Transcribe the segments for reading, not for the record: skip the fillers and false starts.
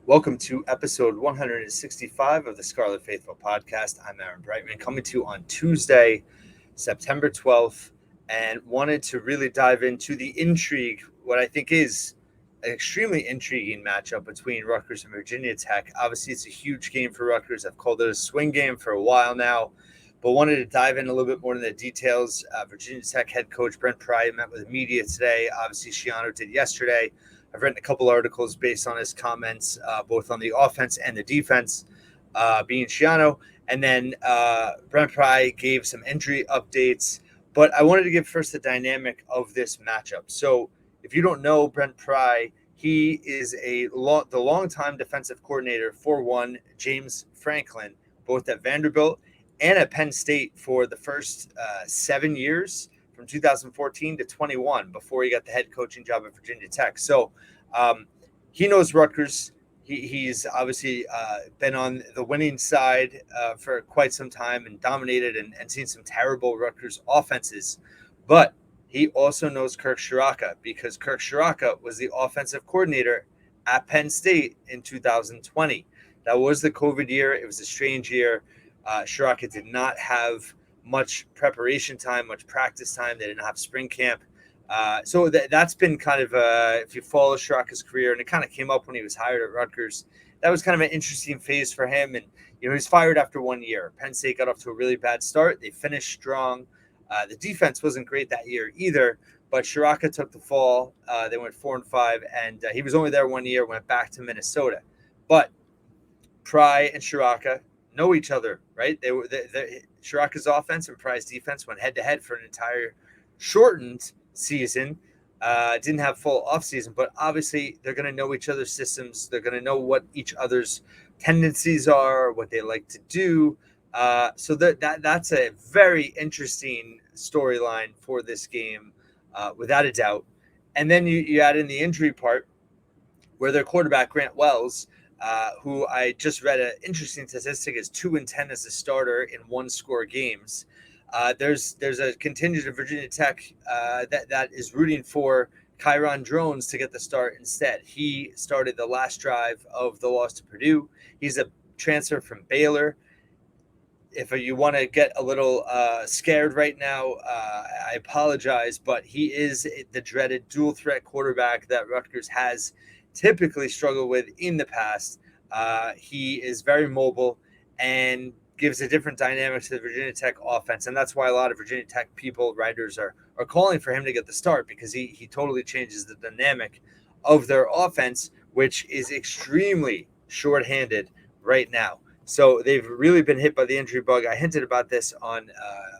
Welcome to episode 165 of the Scarlet Faithful podcast. I'm Aaron Brightman, coming to you on Tuesday, September 12th, and wanted to really dive into the intrigue, what I think is an extremely intriguing matchup between Rutgers and Virginia Tech. Obviously, it's a huge game for Rutgers. I've called it a swing game for a while now, but wanted to dive in a little bit more into the details. Virginia Tech head coach Brent met with the media today. Obviously, Schiano did yesterday. I've written a couple articles based on his comments, both on the offense and the defense, being Schiano. And then Brent Pry gave some injury updates. But I wanted to give first the dynamic of this matchup. So if you don't know Brent Pry, he is the longtime defensive coordinator for James Franklin, both at Vanderbilt and at Penn State for the first 7 years, from 2014 to 21, before he got the head coaching job at Virginia Tech. So he knows Rutgers. He's obviously been on the winning side for quite some time and dominated and seen some terrible Rutgers offenses. But he also knows Kirk Ciarrocca, because Kirk Ciarrocca was the offensive coordinator at Penn State in 2020. That was the COVID year. It was a strange year. Ciarrocca did not have much preparation time, much practice time. They didn't have spring camp. So that's been kind of, if you follow Ciarrocca's career, and it kind of came up when he was hired at Rutgers, that was kind of an interesting phase for him. And, he was fired after 1 year. Penn State got off to a really bad start. They finished strong. The defense wasn't great that year either, but Ciarrocca took the fall. They went 4-5, and he was only there 1 year, went back to Minnesota. But Pry and Ciarrocca know each other, right? Ciarrocca's offense and Pry's defense went head-to-head for an entire shortened season. Didn't have full offseason, but obviously they're going to know each other's systems. They're going to know what each other's tendencies are, what they like to do. So that's a very interesting storyline for this game, without a doubt. And then you add in the injury part, where their quarterback, Grant Wells, who I just read an interesting statistic, is 2-10 as a starter in one-score games. There's a contingent of Virginia Tech that is rooting for Kyron Drones to get the start instead. He started the last drive of the loss to Purdue. He's a transfer from Baylor. If you want to get a little scared right now, I apologize, but he is the dreaded dual threat quarterback that Rutgers has typically struggled with in the past. He is very mobile and gives a different dynamic to the Virginia Tech offense. And that's why a lot of Virginia Tech writers are calling for him to get the start, because he totally changes the dynamic of their offense, which is extremely shorthanded right now. So they've really been hit by the injury bug. I hinted about this on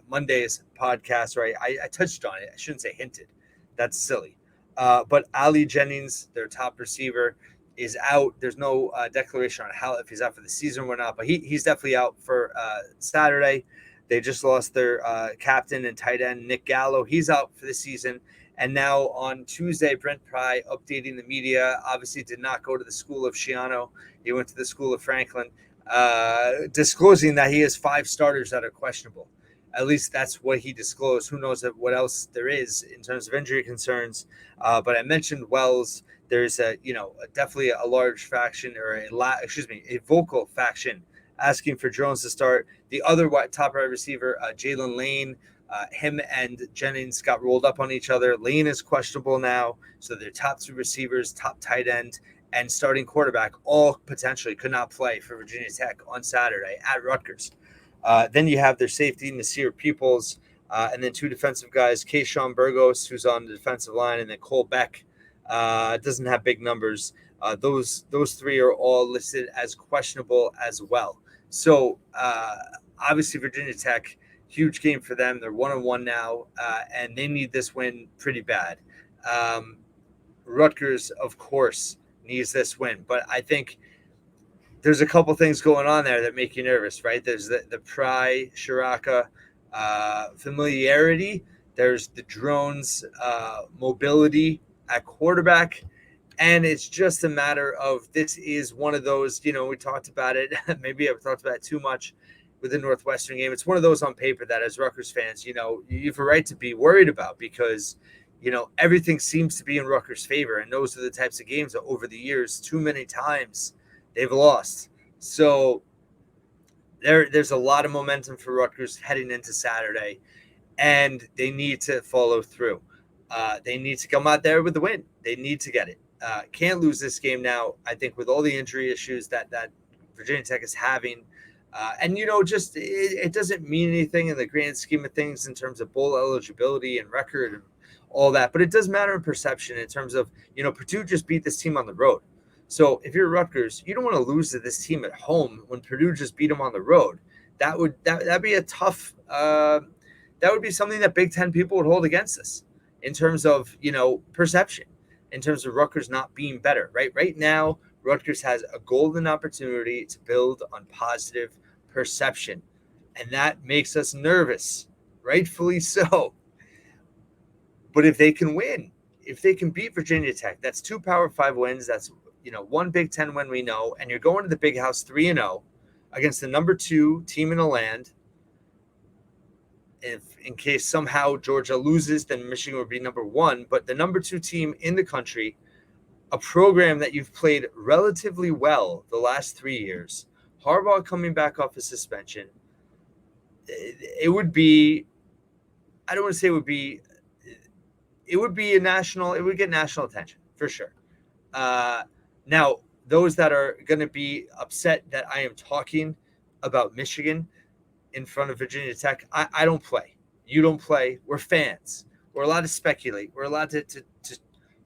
Monday's podcast, right? I touched on it. I shouldn't say hinted. That's silly. But Ali Jennings, their top receiver, is out. There's no declaration on how, if he's out for the season or not, but he's definitely out for Saturday. They just lost their captain and tight end, Nick Gallo. He's out for the season. And now on Tuesday, Brent Pry updating the media, obviously did not go to the school of Schiano. He went to the school of Franklin, disclosing that he has 5 starters that are questionable. At least that's what he disclosed. Who knows what else there is in terms of injury concerns. But I mentioned Wells. There's definitely a large faction, or a vocal faction asking for Drones to start. The other top wide receiver, Jalen Lane, him and Jennings got rolled up on each other. Lane is questionable now. So their top 2 receivers, top tight end, and starting quarterback all potentially could not play for Virginia Tech on Saturday at Rutgers. Then you have their safety, Nasir Peoples, and then 2 defensive guys, Keyshawn Burgos, who's on the defensive line, and then Cole Beck. Doesn't have big numbers. Those 3 are all listed as questionable as well. So obviously Virginia Tech, huge game for them. They're 1-1 now, and they need this win pretty bad. Rutgers, of course, needs this win, but I think there's a couple things going on there that make you nervous, right? There's the Pry, Ciarrocca familiarity. There's the Drones mobility at quarterback. And it's just a matter of, this is one of those, we talked about it. Maybe I've talked about it too much with the Northwestern game. It's one of those on paper that, as Rutgers fans, you have a right to be worried about, because everything seems to be in Rutgers' favor. And those are the types of games that over the years, too many times, they've lost. So there's a lot of momentum for Rutgers heading into Saturday, and they need to follow through. They need to come out there with the win. They need to get it. Can't lose this game now. I think with all the injury issues that Virginia Tech is having, and just it doesn't mean anything in the grand scheme of things in terms of bowl eligibility and record and all that, but it does matter in perception in terms of Purdue just beat this team on the road. So if you're Rutgers, you don't want to lose to this team at home when Purdue just beat them on the road. That'd be a tough. That would be something that Big Ten people would hold against us in terms of perception, in terms of Rutgers not being better. Right now, Rutgers has a golden opportunity to build on positive perception, and that makes us nervous, rightfully so. But if they can win, if they can beat Virginia Tech, that's 2 Power 5 wins. That's 1 Big Ten win we know, and you're going to the Big House 3-0 against the number 2 team in the land. If in case somehow Georgia loses, then Michigan would be number 1. But the number 2 team in the country, a program that you've played relatively well the last 3 years, Harbaugh coming back off a suspension, it would be, I don't want to say it would be a national, it would get national attention for sure. Now, those that are going to be upset that I am talking about Michigan in front of Virginia Tech, I don't play. You don't play. We're fans. We're allowed to speculate. We're allowed to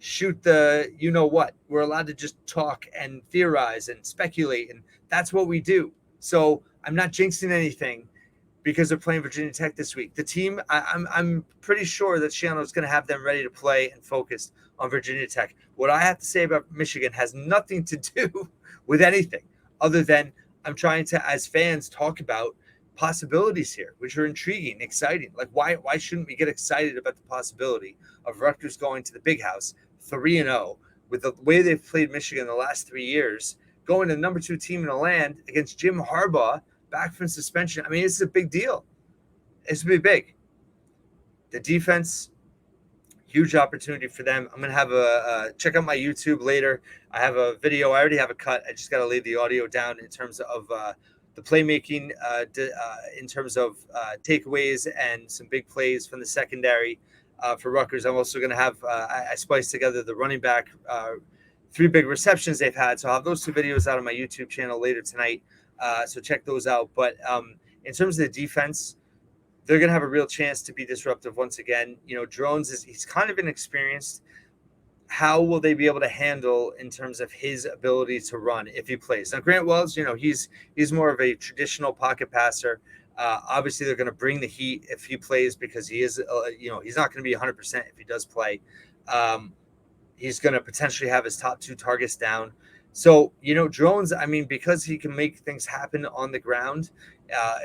shoot the what. We're allowed to just talk and theorize and speculate, and that's what we do. So I'm not jinxing anything because they're playing Virginia Tech this week. The team, I'm pretty sure that Shiano is going to have them ready to play and focused on Virginia Tech. What I have to say about Michigan has nothing to do with anything other than I'm trying to, as fans, talk about possibilities here, which are intriguing, exciting. Like why shouldn't we get excited about the possibility of Rutgers going to the Big House 3-0 with the way they've played Michigan the last 3 years, going to the number 2 team in the land against Jim Harbaugh back from suspension? I mean, it's a big deal. It's going to be big. The defense, huge opportunity for them. I'm going to have a check out my YouTube later. I have a video. I already have a cut. I just got to lay the audio down in terms of the playmaking, in terms of takeaways and some big plays from the secondary for Rutgers. I'm also going to have, I spliced together the running back, 3 big receptions they've had. So I'll have those 2 videos out on my YouTube channel later tonight. So check those out. But in terms of the defense, they're going to have a real chance to be disruptive once again. Drones he's kind of inexperienced. How will they be able to handle in terms of his ability to run if he plays? Now, Grant Wells, he's more of a traditional pocket passer. Obviously, they're going to bring the heat if he plays because he is, he's not going to be 100% if he does play. He's going to potentially have his top 2 targets down. So, Drones, I mean, because he can make things happen on the ground,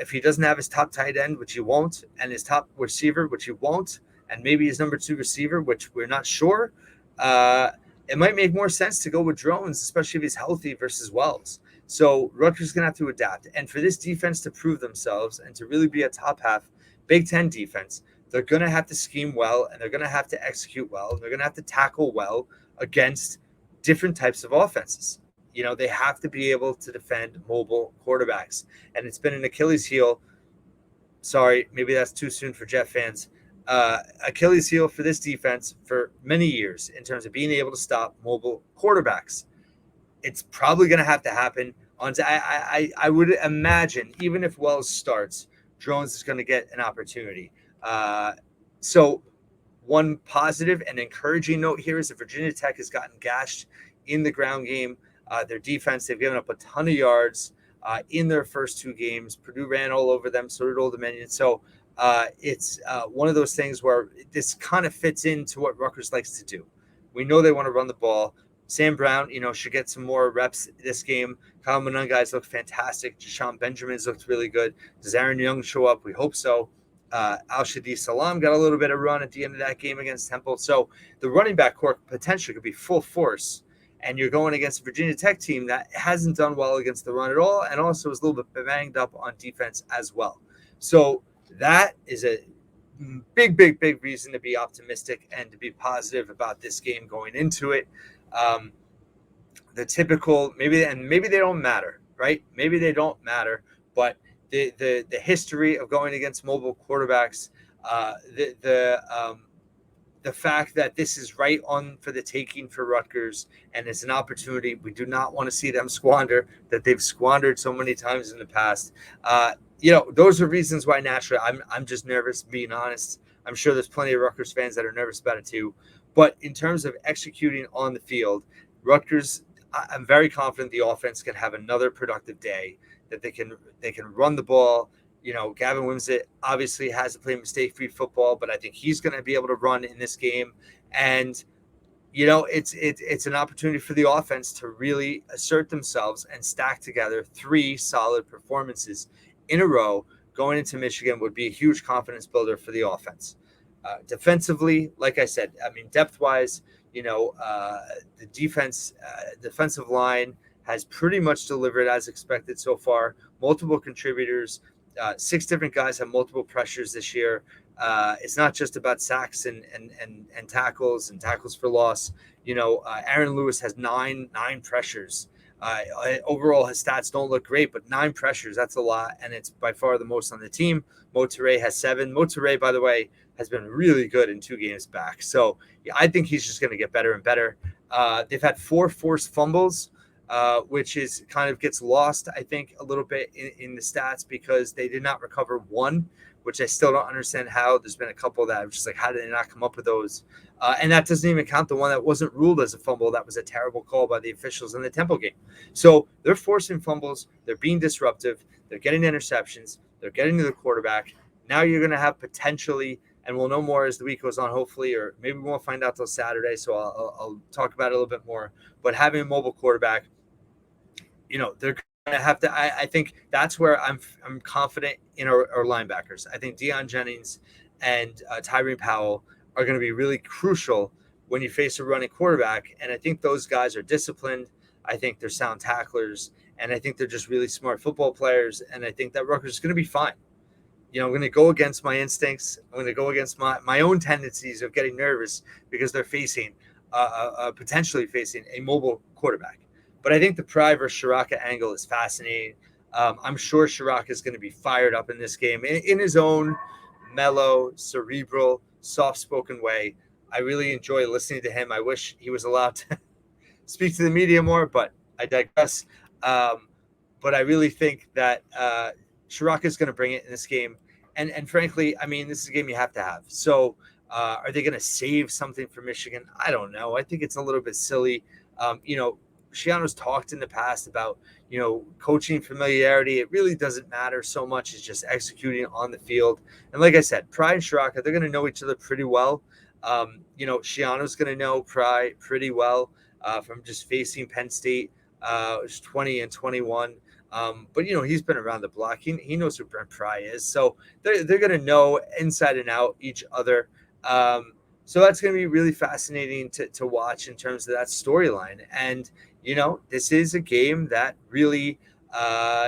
if he doesn't have his top tight end, which he won't, and his top receiver, which he won't, and maybe his number 2 receiver, which we're not sure, it might make more sense to go with Drones, especially if he's healthy versus Wells. So Rutgers is going to have to adapt. And for this defense to prove themselves and to really be a top half Big Ten defense, they're going to have to scheme well, and they're going to have to execute well, and they're going to have to tackle well against different types of offenses. They have to be able to defend mobile quarterbacks. And it's been an Achilles heel. Sorry, maybe that's too soon for Jet fans. Achilles heel for this defense for many years in terms of being able to stop mobile quarterbacks. It's probably going to have to happen. I would imagine, even if Wells starts, Drones is going to get an opportunity. So one positive and encouraging note here is that Virginia Tech has gotten gashed in the ground game. Their defense, they've given up a ton of yards in their first 2 games. Purdue ran all over them, so did Old Dominion. So it's one of those things where this kind of fits into what Rutgers likes to do. We know they want to run the ball. Sam Brown, should get some more reps this game. Kyle Monunga looked fantastic. Jashawn Benjamin's looked really good. Does Aaron Young show up? We hope so. Al-Shadi Salam got a little bit of run at the end of that game against Temple. So the running back core potentially could be full force. And you're going against a Virginia Tech team that hasn't done well against the run at all, and also is a little bit banged up on defense as well. So that is a big reason to be optimistic and to be positive about this game going into it. the typical, maybe they don't matter, right? Maybe they don't matter, but the history of going against mobile quarterbacks, the fact that this is right on for the taking for Rutgers, and it's an opportunity we do not want to see them squander, that they've squandered so many times in the past. Those are reasons why naturally I'm just nervous, being honest. I'm sure there's plenty of Rutgers fans that are nervous about it too. But in terms of executing on the field, Rutgers, I'm very confident the offense can have another productive day, that they can run the ball. Gavin Wimsatt obviously has to play mistake-free football, but I think he's going to be able to run in this game. And, it's an opportunity for the offense to really assert themselves and stack together 3 solid performances in a row going into Michigan would be a huge confidence builder for the offense. Defensively, like I said, depth-wise, the defensive line has pretty much delivered as expected so far. Multiple contributors. 6 different guys have multiple pressures this year. It's not just about sacks and tackles and tackles for loss. Aaron Lewis has nine pressures. Overall, his stats don't look great, but 9 pressures, that's a lot, and it's by far the most on the team. Motoré has 7. Motoré, by the way, has been really good in 2 games back. So I think he's just going to get better and better. They've had 4 forced fumbles, which is kind of gets lost, I think, a little bit in the stats because they did not recover 1, which I still don't understand how. There's been a couple that I'm just like, how did they not come up with those? And that doesn't even count the one that wasn't ruled as a fumble. That was a terrible call by the officials in the Temple game. So they're forcing fumbles. They're being disruptive. They're getting interceptions. They're getting to the quarterback. Now you're going to have potentially, and we'll know more as the week goes on, hopefully, or maybe we won't find out till Saturday, so I'll talk about it a little bit more. But having a mobile quarterback, they're going to have to. I think that's where I'm confident in our linebackers. I think Deion Jennings and Tyrone Powell are going to be really crucial when you face a running quarterback. And I think those guys are disciplined. I think they're sound tacklers, and I think they're just really smart football players. And I think that Rutgers is going to be fine. I'm going to go against my instincts. I'm going to go against my own tendencies of getting nervous because they're potentially facing a mobile quarterback. But I think the Pry versus Ciarrocca angle is fascinating. I'm sure Ciarrocca is going to be fired up in this game in his own mellow, cerebral, soft-spoken way. I really enjoy listening to him. I wish he was allowed to speak to the media more, but I digress. But I really think that Ciarrocca is going to bring it in this game. And frankly, this is a game you have to have. So are they going to save something for Michigan? I don't know. I think it's a little bit silly. Schiano's talked in the past about, coaching familiarity. It really doesn't matter so much as just executing on the field. And like I said, Pry and Ciarrocca, they're going to know each other pretty well. Schiano's going to know Pry pretty well from just facing Penn State, 20 and 21. But he's been around the block. He knows who Brent Pry is. So they're going to know inside and out each other. So that's going to be really fascinating to watch in terms of that storyline. And, this is a game that really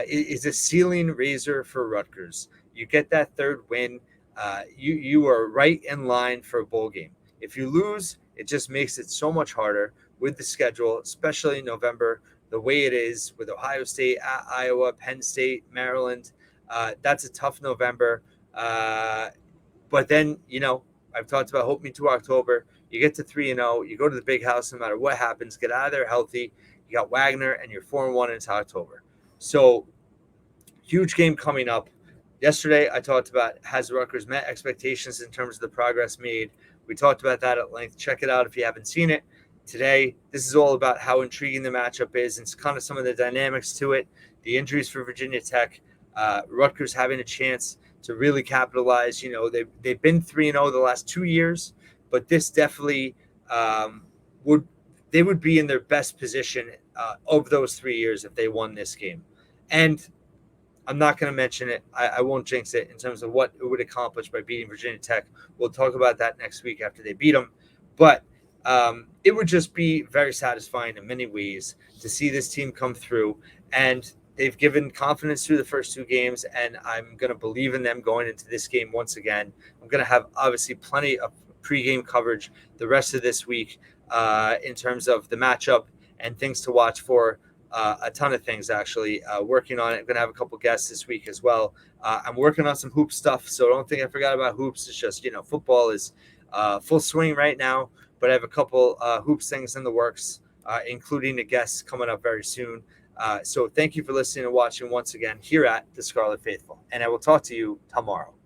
is a ceiling raiser for Rutgers. You get that 3rd win. You are right in line for a bowl game. If you lose, it just makes it so much harder with the schedule, especially in November, the way it is with Ohio State, Iowa, Penn State, Maryland. That's a tough November. But then, I've talked about Hope Me to October. You get to 3-0. You go to the big house no matter what happens. Get out of there healthy. You got Wagner, and you're 4-1 into October. So, huge game coming up. Yesterday, I talked about has Rutgers met expectations in terms of the progress made. We talked about that at length. Check it out if you haven't seen it. Today, this is all about how intriguing the matchup is and kind of some of the dynamics to it. The injuries for Virginia Tech, Rutgers having a chance to really capitalize. They've been 3-0 the last 2 years, but this definitely would be in their best position of those 3 years if they won this game. And I'm not going to mention it. I won't jinx it in terms of what it would accomplish by beating Virginia Tech. We'll talk about that next week after they beat them. But it would just be very satisfying in many ways to see this team come through. And they've given confidence through the first 2 games, and I'm going to believe in them going into this game once again. I'm going to have, obviously, plenty of pregame coverage the rest of this week in terms of the matchup and things to watch for. A ton of things, actually. Working on it. I'm going to have a couple guests this week as well. I'm working on some hoop stuff, so don't think I forgot about hoops. It's just, football is full swing right now, but I have a couple hoops things in the works, including a guest coming up very soon. So thank you for listening and watching once again here at The Scarlet Faithful, and I will talk to you tomorrow.